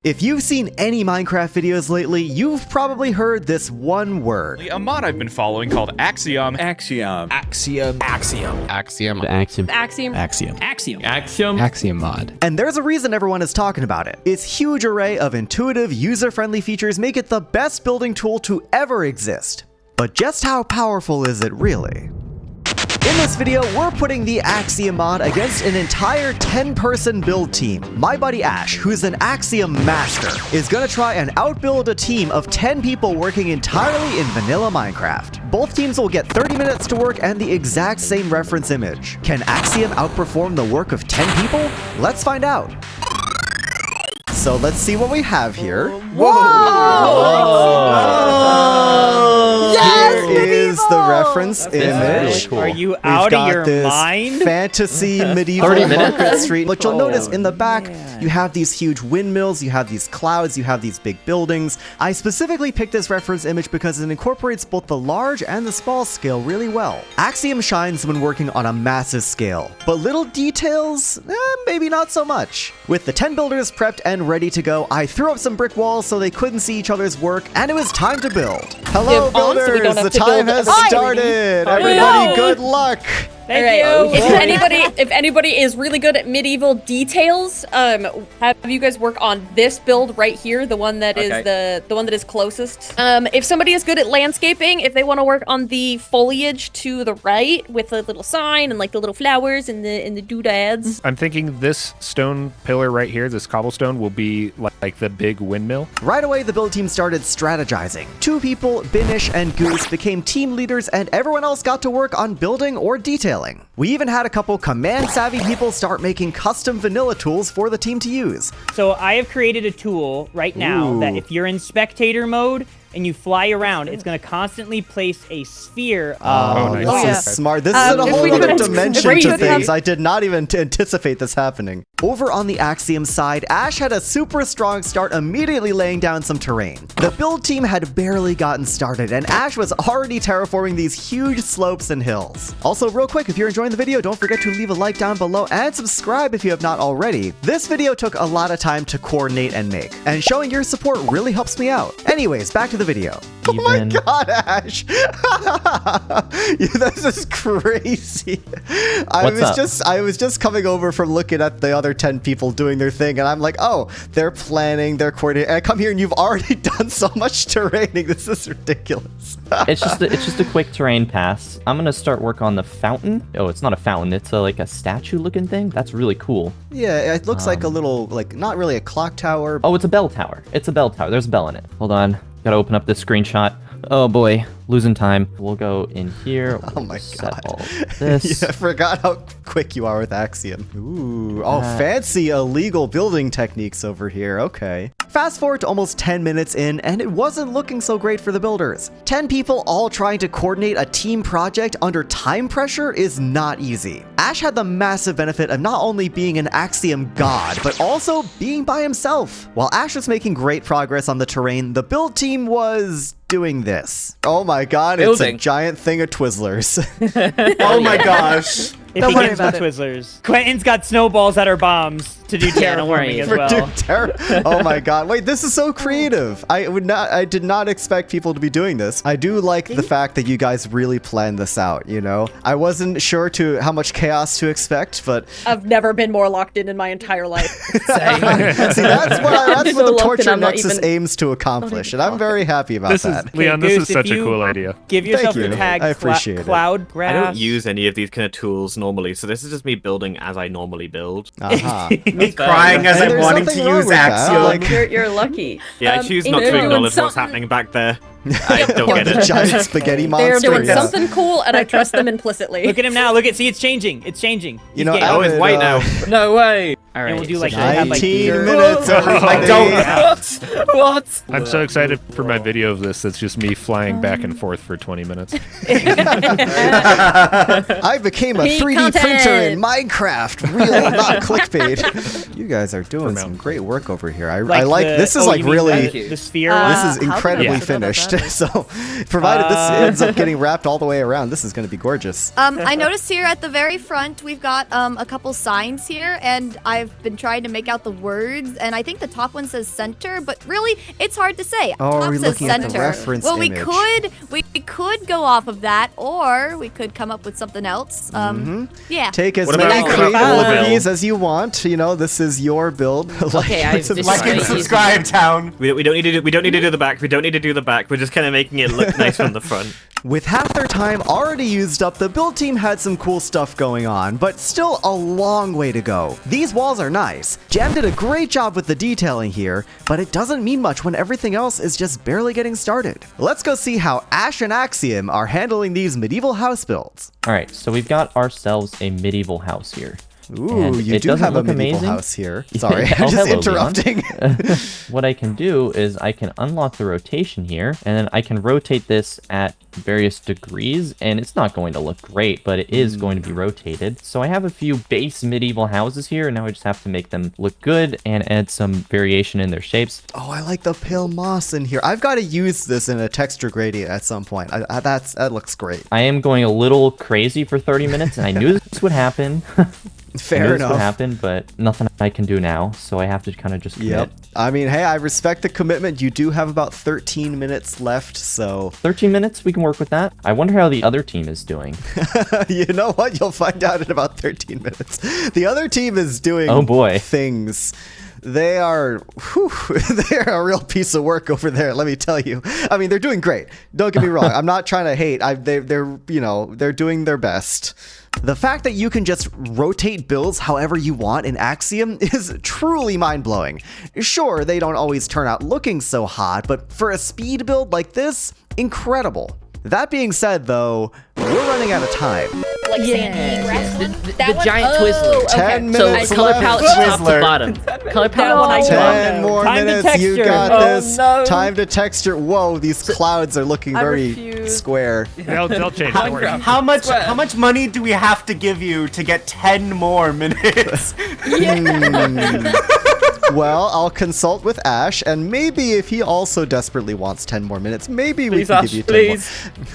If you've seen any Minecraft videos lately, you've probably heard this one word. A mod I've been following called Axiom. Axiom mod. And there's a reason everyone is talking about it. Its huge array of intuitive, user-friendly features make it the best building tool to ever exist. But just how powerful is it really? In this video, we're putting the Axiom mod against an entire 10-person build team. My buddy Ash, who's an Axiom Master, is gonna try and outbuild a team of 10 people working entirely in vanilla Minecraft. Both teams will get 30 minutes to work and the exact same reference image. Can Axiom outperform the work of 10 people? Let's find out. So let's see what we have here. Here is the reference image. Really cool. Are you out of your mind? Fantasy medieval Market Street. But you'll notice in the back, you have these huge windmills, you have these clouds, you have these big buildings. I specifically picked this reference image because it incorporates both the large and the small scale really well. Axiom shines when working on a massive scale, but little details, maybe not so much. With the 10 builders prepped and ready to go, I threw up some brick walls so they couldn't see each other's work, and it was time to build. Hello, builders! The time has started! Everybody, good luck! Thank you. If anybody is really good at medieval details, have you guys work on this build right here, the one that is the one that is closest. If somebody is good at landscaping, if they want to work on the foliage to the right with the little sign and like the little flowers and the doodads. I'm thinking this stone pillar right here, this cobblestone, will be like the big windmill. Right away, the build team started strategizing. 2 people, Binish and Goose, became team leaders, and everyone else got to work on building or detailing. We even had a couple command-savvy people start making custom vanilla tools for the team to use. So I have created a tool right now that if you're in spectator mode and you fly around, it's going to constantly place a sphere. Nice. This is smart. This is a whole other dimension to things. I did not even anticipate this happening. Over on the Axiom side, Ash had a super strong start immediately laying down some terrain. The build team had barely gotten started, and Ash was already terraforming these huge slopes and hills. Also, real quick, if you're enjoying the video, don't forget to leave a like down below and subscribe if you have not already. This video took a lot of time to coordinate and make, and showing your support really helps me out. Anyways, back to the video. Oh my god, Ash! This is crazy. I was just coming over from looking at the other 10 people doing their thing, and I'm like, oh, they're planning, they're coordinating. And I come here and you've already done so much terraining. This is ridiculous. It's just a quick terrain pass. I'm gonna start work on the fountain. Oh, it's not a fountain. It's like a statue-looking thing. That's really cool. Yeah, it looks like a little, like, not really a clock tower. Oh, it's a bell tower. It's a bell tower. There's a bell in it. Hold on. Gotta open up this screenshot. Oh boy, losing time. We'll go in here. Oh my god. All this. Yeah, I forgot how quick you are with Axiom. Ooh, fancy illegal building techniques over here. Okay. Fast forward to almost 10 minutes in, and it wasn't looking so great for the builders. 10 people all trying to coordinate a team project under time pressure is not easy. Ash had the massive benefit of not only being an Axiom god, but also being by himself. While Ash was making great progress on the terrain, the build team was doing this. Oh my god, it's a giant thing of Twizzlers. Oh my gosh. It begins with Twizzlers. Quentin's got snowballs that are bombs to do terraforming as well. Oh my god. Wait, this is so creative. I did not expect people to be doing this. I do like the fact that you guys really planned this out, you know? I wasn't sure how much chaos to expect, but I've never been more locked in my entire life. See, that's what the Torture Nexus aims to accomplish, and I'm very happy about that. Leon, this is such a cool idea. Give yourself the tag Cloud Grass. I don't use any of these kind of tools normally, so this is just me building as I normally build. Me crying as I'm wanting to use Axiom. Like, you're lucky. Yeah, I choose not to acknowledge what's happening back there. I don't get it. Giant spaghetti monster. They're doing something cool, and I trust them implicitly. Look at him now. See, it's changing. It's changing. You know, oh, it's white now. No way. All right, and we'll do like 19 minutes. I don't. What? I'm so excited for my video of this. It's just me flying back and forth for 20 minutes. I became a 3D printer in Minecraft. Real, not clickbait. You guys are doing some great work over here. I like this is like really the sphere. This is incredibly finished. So, provided this ends up getting wrapped all the way around, this is going to be gorgeous. I noticed here at the very front we've got a couple signs here, and I I've been trying to make out the words, and I think the top one says center, but really, it's hard to say. Oh, top are we says looking at center. the reference well, image? we could go off of that, or we could come up with something else. Yeah. Take as What many about creative Build? liberties as you want. You know, this is your build. Like and Right. subscribe, town. We don't need to do. We don't need to do the back. We don't need to do the back. We're just kind of making it look nice from the front. With half their time already used up, the build team had some cool stuff going on, but still a long way to go. These walls are nice. Jam did a great job with the detailing here, but it doesn't mean much when everything else is just barely getting started. Let's go see how Ash and Axiom are handling these medieval house builds. All right, so we've got ourselves a medieval house here. Ooh, And you it do doesn't have a look medieval amazing. house here. Sorry, Oh, I'm just hello, Leon. interrupting. What I can do is I can unlock the rotation here, and then I can rotate this at various degrees, and it's not going to look great, but it is going to be rotated. So I have a few base medieval houses here, and now I just have to make them look good and add some variation in their shapes. Oh, I like the pale moss in here. I've got to use this in a texture gradient at some point. That looks great. I am going a little crazy for 30 minutes, and I knew this would happen. Fair I knew this enough. would happen, but nothing I can do now, so I have to kind of just commit. Yep. I mean, hey, I respect the commitment. You do have about 13 minutes left, so 13 minutes, we can work with that. I wonder how the other team is doing. you know what? You'll find out in about 13 minutes. The other team is doing Oh, boy. things. They are they're a real piece of work over there, let me tell you. I mean, they're doing great. Don't get me wrong. I'm not trying to hate. They're doing their best. The fact that you can just rotate builds however you want in Axiom is truly mind-blowing. Sure, they don't always turn out looking so hot, but for a speed build like this, incredible. That being said, though, we're running out of time. Like sandy grass one? That one? giant Oh, Twizzler. okay. 10 So minutes color left. palette top to Twizzler. bottom. Color That palette one I top to don't bottom. know. 10 more Time to minutes, you texture. got Oh, this. no. Time to texture. Whoa, these clouds are looking very refuse. square. They'll change. Don't worry. How much money do we have to give you to get 10 more minutes? Well, I'll consult with Ash, and maybe if he also desperately wants 10 more minutes, maybe we can give you 10 more.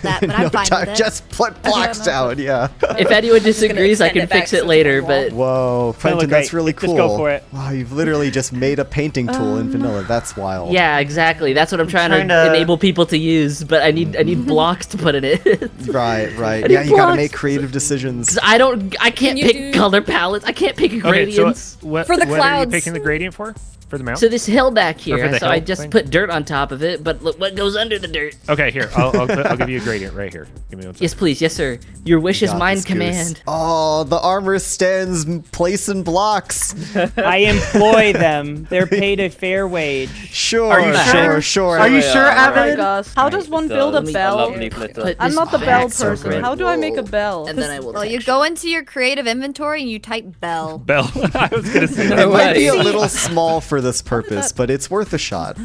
That, but I'm fine with it. Just put blocks down, yeah. If anyone disagrees, I extend can it back fix so it it's later, on the but Whoa, look Quentin, that's great. really Just cool. go for it. Wow, you've literally just made a painting tool in vanilla. That's wild. yeah, exactly. That's what I'm trying trying to to- enable people to use, but I need blocks to put in it. Right. I Yeah, need you gotta blocks. make creative decisions. I can't you pick do- color palettes. I can't pick Okay, gradients. so what, For the what are you clouds. picking the gradient for? For the mount? So this hill back for here, the so I hill just thing? put dirt on top of it, but look what goes under the dirt. Okay, here. I'll give you a gradient right here. Give me one second. Yes, please. Yes, sir. Your wish is Got mine this, Goose. command. Oh, the armor stands placing blocks. I employ them. They're paid a fair wage. Sure, Are you sure? sure. Are you sure, Avid? How does one build a bell? Put I'm this not the bell back person. How do I make a bell? And then I will. Well, you texture. go into your creative inventory and you type bell. Bell. I was gonna say It that. might be a little small for this purpose, but it's worth a shot.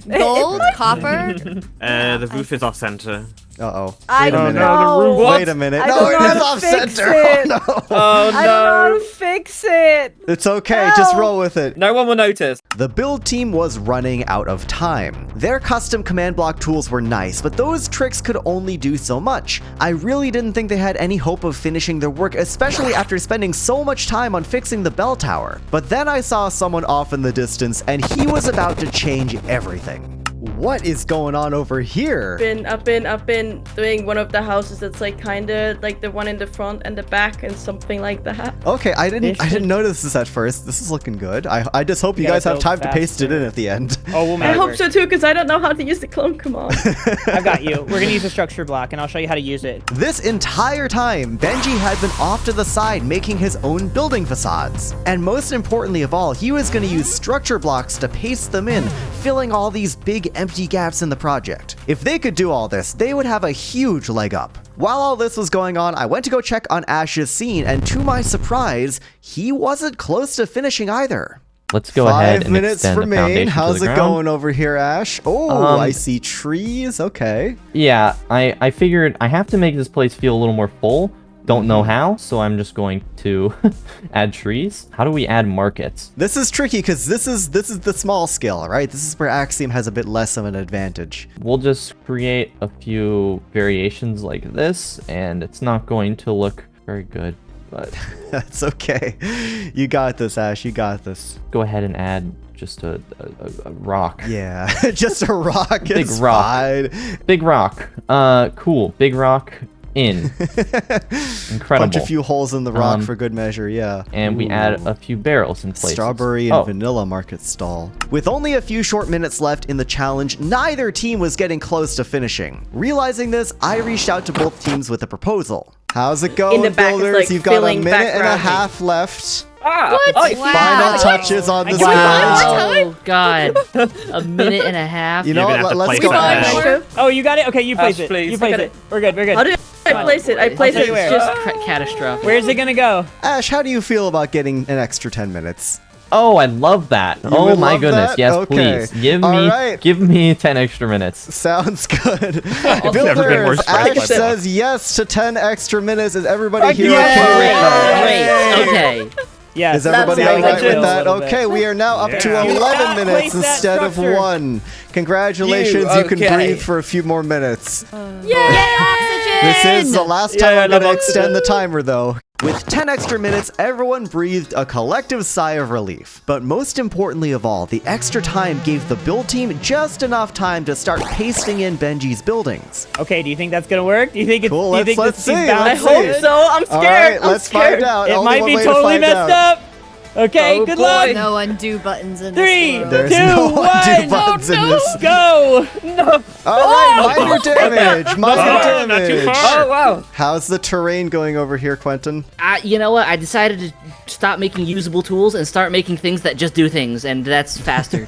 Gold, copper. The roof is off center. Uh-oh. I Wait a don't minute. know. Wait a minute. I No, don't know it how is to off fix center. it. Oh, no. I don't know how to fix it. It's okay. Just roll with it. No one will notice. The build team was running out of time. Their custom command block tools were nice, but those tricks could only do so much. I really didn't think they had any hope of finishing their work, especially after spending so much time on fixing the bell tower. But then I saw someone off in the distance, and he was about to change everything. What is going on over here? I've been doing one of the houses that's like kinda like the one in the front and the back and something like that. Okay, I didn't notice this at first. This is looking good. I just hope you gotta guys have build time to paste it faster. in at the end. Oh, we'll make I it hope work. so too, because I don't know how to use the clone command. I've got you. We're gonna use a structure block, and I'll show you how to use it. This entire time, Benji had been off to the side making his own building facades. And most importantly of all, he was going to use structure blocks to paste them in, filling all these big empty gaps in the project. If they could do all this, they would have a huge leg up. While all this was going on, I went to go check on Ash's scene, and to my surprise, he wasn't close to finishing either. Let's go ahead 5 and minutes extend the remain. foundation How's to the it ground. going over here, Ash? Oh, I see trees. Okay. Yeah, I figured I have to make this place feel a little more full. Don't know how, so I'm just going to add trees. How do we add markets? This is tricky because this is the small scale, right? This is where Axiom has a bit less of an advantage. We'll just create a few variations like this, and it's not going to look very good. but That's okay. You got this, Ash. You got this. go ahead and add just a rock. Yeah, just a rock. Big It's rock. fine. Big rock. Cool. Big rock in. Incredible. Punch a few holes in the rock for good measure, yeah. And we add a few barrels in place. Strawberry and vanilla market stall. With only a few short minutes left in the challenge, neither team was getting close to finishing. Realizing this, I reached out to both teams with a proposal. How's it going, In the back is, builders? like, You've got a filling minute and a background. half left. What? Final touches on this build. Oh God! A minute and a half. You know, You're gonna have to let's place go. that Ash. Oh, you got it? Okay, you place Ash, it. please. You place Okay. it. We're good, we're good. How do I place it? I place tell it. you It's where. just Catastrophic. Where's it gonna go? Ash, how do you feel about getting an extra 10 minutes? Oh, I love that. Oh would my love goodness. that? Yes, Okay. please. Alright. Give me 10 extra minutes. Sounds good. never been more Builders, stressed by Ash that. says yes to 10 extra minutes. Is everybody here Great. okay with that? Okay. Yeah. Is everybody That's alright legit. with that? Okay, we are now up to Yeah. 11 You minutes outplaced that instead of structure. 1. Congratulations, you can breathe for a few more minutes. Yay, oxygen! This is the last time Yeah, I'm I going to love extend the timer, though. With 10 extra minutes, everyone breathed a collective sigh of relief. But most importantly of all, the extra time gave the build team just enough time to start pasting in Benji's buildings. Okay, do you think that's gonna work? Do you think it's Cool, do you think let's this see, is let's I balanced? see. hope so. I'm scared. All right, I'm let's scared. find out. It Only might one be way to totally find messed out. up. Okay, Oh, good boy. luck. No undo buttons in 3, this world. There's 2, no 1. undo buttons in this. Go. No. All right, minor damage, minor Oh, not too damage. far. Oh wow. How's the terrain going over here, Quentin? You know what? I decided to stop making usable tools and start making things that just do things, and that's faster.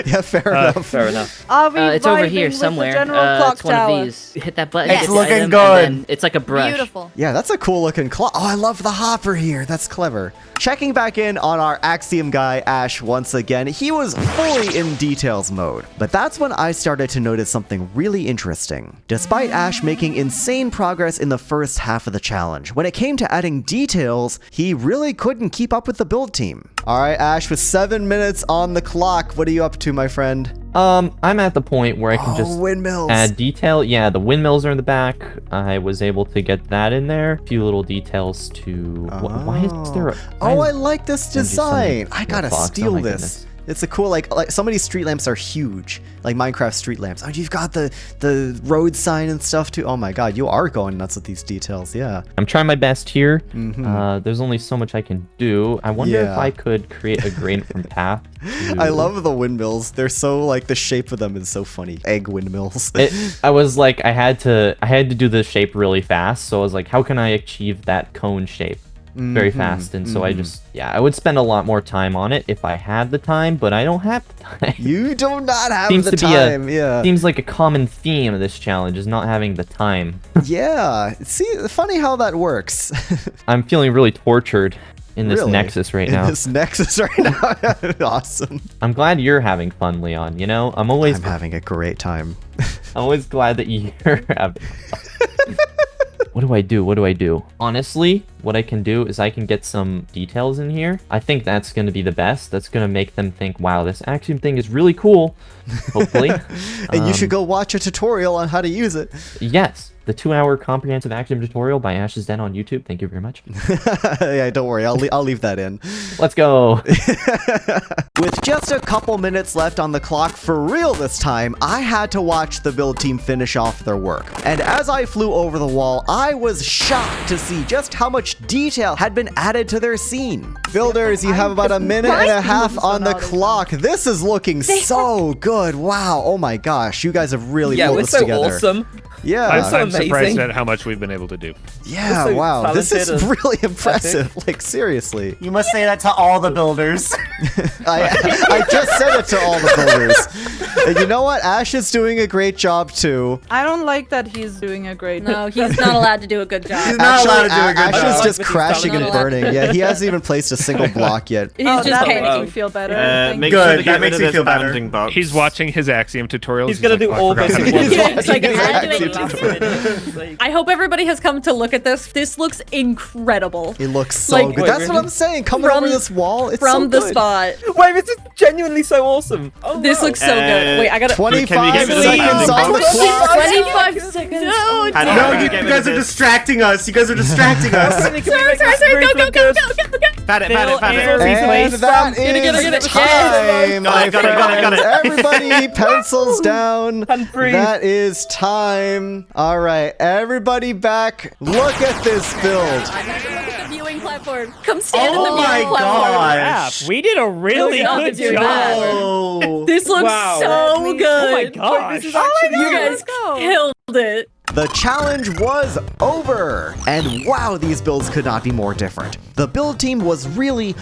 Yeah, fair enough. Fair enough. Are we It's over vibing here with the somewhere. general clock It's one tower? of these. Hit that button. It's hit the looking item, good. and then it's like a brush. Beautiful. Yeah, that's a cool looking clock. Oh, I love the hopper here. That's clever. Checking back in on our Axiom guy, Ash, once again, he was fully in details mode. But that's when I started to notice something really interesting. Despite Ash making insane progress in the first half of the challenge, when it came to adding details, he really couldn't keep up with the build team. All right, Ash, with 7 minutes on the clock, what are you up to, my friend? I'm at the point where I can just windmills. add detail. Yeah, the windmills are in the back. I was able to get that in there. A few little details to... Why is there a... Oh, I like this Benji's design. sending I gotta box. Oh steal my this. goodness. It's a cool, like some of these street lamps are huge, like Minecraft street lamps. Oh, you've got the road sign and stuff too. Oh my god, you are going nuts with these details, yeah. I'm trying my best here. There's only so much I can do. I wonder if Yeah. I could create a gradient from path. I love the windmills. They're so, like, the shape of them is so funny. Egg windmills. I was like, I had to do the shape really fast. So I was like, how can I achieve that cone shape very fast? And so I just, I would spend a lot more time on it if I had the time, but I don't have the time. You do not have Seems the to be time, yeah. Seems like a common theme of this challenge is not having the time. Yeah, see, funny how that works. I'm feeling really tortured in this Really? Nexus right In now. this Nexus right now. Awesome. I'm glad you're having fun, Leon. You know, I'm I'm having a great time. always glad that you're having fun. What do I do? What do I do? Honestly, what I can do is I can get some details in here. I think that's going to be the best. That's going to make them think, wow, this Axiom thing is really cool. Hopefully. And you should go watch a tutorial on how to use it. Yes. The 2-hour comprehensive Axiom tutorial by Ash's Den on YouTube. Thank you very much. Yeah, don't worry. I'll leave that in. Let's go. With just a couple minutes left on the clock for real this time, I had to watch the build team finish off their work. And as I flew over the wall, I was shocked to see just how much detail had been added to their scene. Builders, you have about a minute and a half on the clock. This is looking so good. Wow. Oh my gosh. You guys have really pulled this together. awesome. Yeah. I'm surprised at how much we've been able to do. Yeah, wow. This is really impressive. Like, seriously. You must say that to all the builders. I just said it to all the builders. And you know what? Ash is doing a great job, too. I don't like that he's doing a great No, he's not allowed to do a good job. not allowed to do a good Ash job. is just crashing and Not allowed. burning. Yeah, he hasn't even placed a single block yet. He's Oh, just that makes panicking. me feel better. Make Good, sure to that get makes rid me of feel this better. bounding box. He's watching his Axiom tutorials. He's gonna like, do "Oh, I all forgot this how to in do one this." go. It's like, His how do I Axiom I hope everybody has come to look at this. This looks incredible. It looks so Like, good. That's what I'm saying. Coming over this wall, it's from so the good. spot. Wait, this is genuinely so awesome. Oh, This looks so good. Wait, I gotta. 25 seconds on the clock. 25 seconds. No, No, you guys are distracting us. You guys are distracting us. Sorry, go. Found it. And that is time, my Got it. Everybody, pencils down. That is time. All right, everybody back. Look at this build. The viewing platform. Come stand in the Oh viewing my platform. gosh. We did a really good doing job. that. Oh. This looks so good. Oh my gosh. You guys killed it. The challenge was over! And wow, these builds could not be more different. The build team was really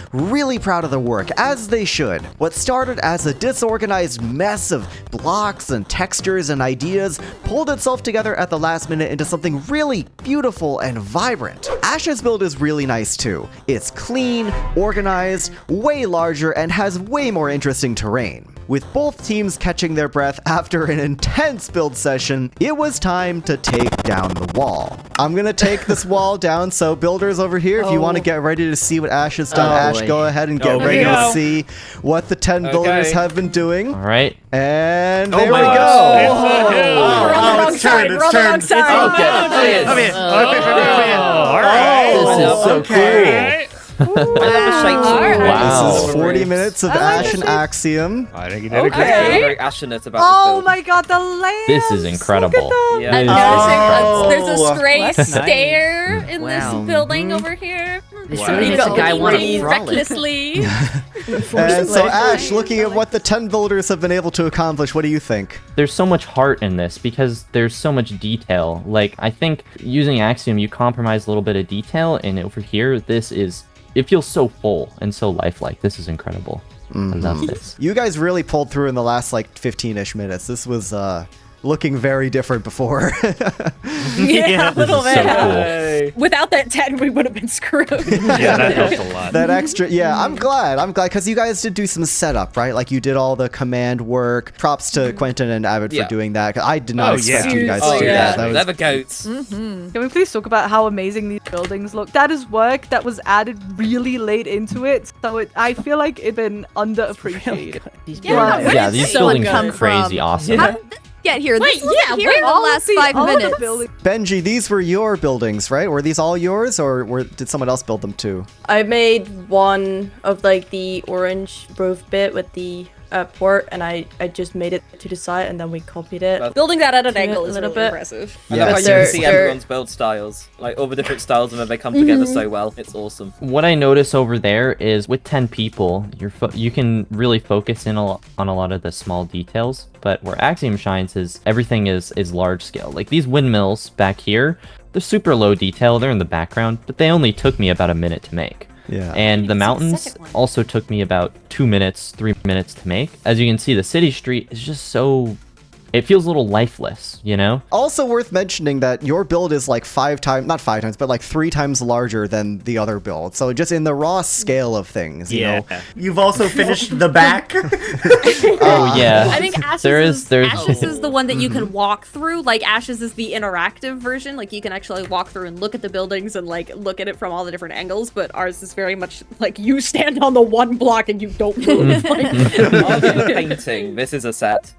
proud of their work, as they should. What started as a disorganized mess of blocks and textures and ideas pulled itself together at the last minute into something really beautiful and vibrant. Ash's build is really nice too. It's clean, organized, way larger, and has way more interesting terrain. With both teams catching their breath after an intense build session, it was time to take down the wall. I'm gonna take this wall down, so builders over here, if you want to get ready to see what Ash has done, Ash, go ahead and get ready to see what the 10 builders have been doing. All right. And there we go. Oh, it's turned. We're on the wrong side. All right. This is so cool. Wow. This is 40 minutes of Ash and Axiom. I think you did a great job. Very passionate about Oh this my god, the layout. This is incredible. Yeah. This is Oh. There's a stray That's nice. stair in Wow. this building over here. This Wow. really You makes a go guy want to eating frolic. recklessly. And so Ash, looking at what the 10 builders have been able to accomplish, what do you think? There's so much heart in this because there's so much detail. Like, I think using Axiom, you compromise a little bit of detail, and over here, it feels so full and so lifelike. This is incredible. I love this. You guys really pulled through in the last like 15-ish minutes. This was looking very different before. Yeah, a little This is bit. so cool. Without that 10, we would have been screwed. Yeah, that helped a lot. That extra, yeah, I'm glad, because you guys did do some setup, right? Like you did all the command work. Props to Quentin and Avid for doing that. 'Cause I did not expect you guys to do that. That was Never goats. Can we please talk about how amazing these buildings look? That is work that was added really late into it, so I feel like it's been underappreciated. Yeah, these so buildings good. are crazy awesome. How did this get here? This Wait, wasn't here in the last 5 minutes. Benji, these were your buildings, right? Were these all yours, or did someone else build them too? I made one of like the orange roof bit with the port, and I just made it to the side, and then we copied it. Building that at an To it angle a is little really bit. impressive. I love how you Yes. can see everyone's build styles, like all the different styles, and then they come together so well. It's awesome. What I notice over there is with 10 people, you can really focus in on a lot of the small details. But where Axiom shines is everything is large scale. Like these windmills back here, they're super low detail. They're in the background, but they only took me about a minute to make. Yeah. And the mountains also took me about 2 minutes, 3 minutes to make. As you can see, the city street is just so... It feels a little lifeless, you know? Also worth mentioning that your build is like not 5 times, but like 3 times larger than the other build. So just in the raw scale of things, you know. You've also finished the back. Oh, yeah. I think Ash's is the one that you can walk through. Like Ash's is the interactive version. Like you can actually walk through and look at the buildings and like look at it from all the different angles. But ours is very much like you stand on the one block and you don't move. Painting. This is a set.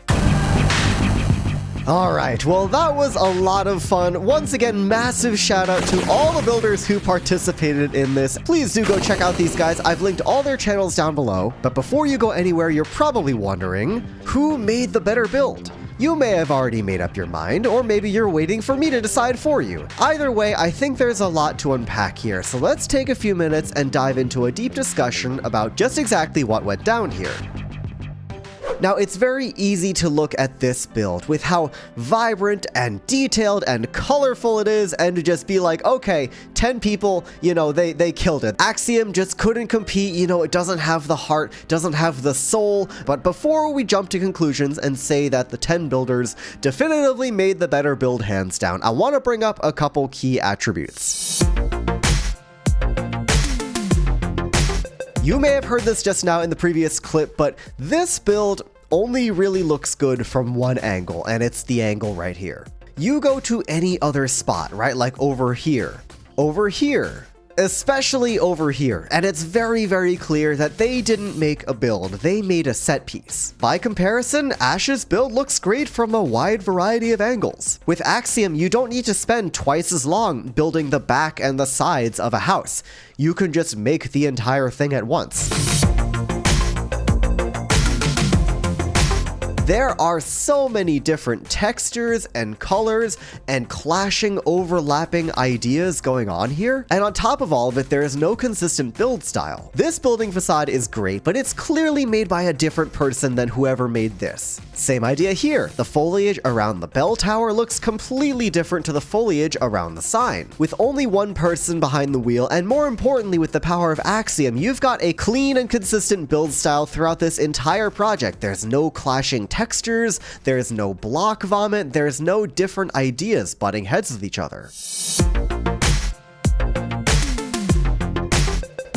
Alright, well that was a lot of fun. Once again, massive shout out to all the builders who participated in this. Please do go check out these guys. I've linked all their channels down below. But before you go anywhere, you're probably wondering, who made the better build? You may have already made up your mind, or maybe you're waiting for me to decide for you. Either way, I think there's a lot to unpack here, so let's take a few minutes and dive into a deep discussion about just exactly what went down here. Now, it's very easy to look at this build with how vibrant and detailed and colorful it is and to just be like, okay, 10 people, you know, they killed it. Axiom just couldn't compete, you know, it doesn't have the heart, doesn't have the soul. But before we jump to conclusions and say that the 10 builders definitively made the better build hands down, I want to bring up a couple key attributes. You may have heard this just now in the previous clip, but this build only really looks good from one angle, and it's the angle right here. You go to any other spot, right? Like over here, especially over here, and it's very, very clear that they didn't make a build, they made a set piece. By comparison, Ash's build looks great from a wide variety of angles. With Axiom, you don't need to spend twice as long building the back and the sides of a house. You can just make the entire thing at once. There are so many different textures and colors and clashing, overlapping ideas going on here. And on top of all of it, there is no consistent build style. This building facade is great, but it's clearly made by a different person than whoever made this. Same idea here. The foliage around the bell tower looks completely different to the foliage around the sign. With only one person behind the wheel, and more importantly with the power of Axiom, you've got a clean and consistent build style throughout this entire project. There's no clashing textures, there's no block vomit, there's no different ideas butting heads with each other.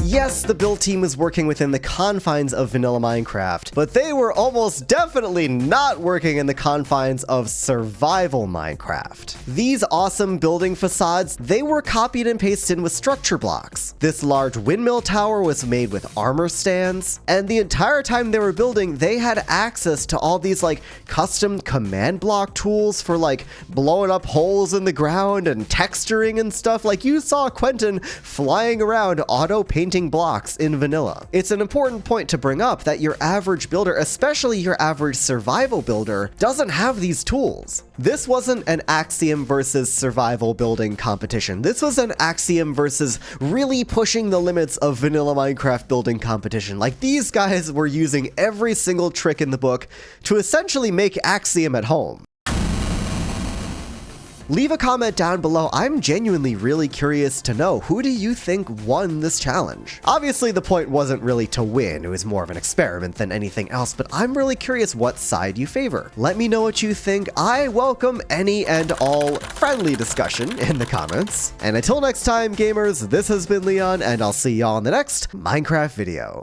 Yes, the build team was working within the confines of vanilla Minecraft, but they were almost definitely not working in the confines of survival Minecraft. These awesome building facades, they were copied and pasted with structure blocks. This large windmill tower was made with armor stands, and the entire time they were building, they had access to all these like custom command block tools for like blowing up holes in the ground and texturing and stuff. Like you saw Quentin flying around auto painting blocks in vanilla. It's an important point to bring up that your average builder, especially your average survival builder, doesn't have these tools. This wasn't an Axiom versus survival building competition. This was an Axiom versus really pushing the limits of vanilla Minecraft building competition. Like these guys were using every single trick in the book to essentially make Axiom at home. Leave a comment down below. I'm genuinely really curious to know, who do you think won this challenge? Obviously the point wasn't really to win, it was more of an experiment than anything else, but I'm really curious what side you favor. Let me know what you think. I welcome any and all friendly discussion in the comments. And until next time, gamers, this has been Leon, and I'll see y'all in the next Minecraft video.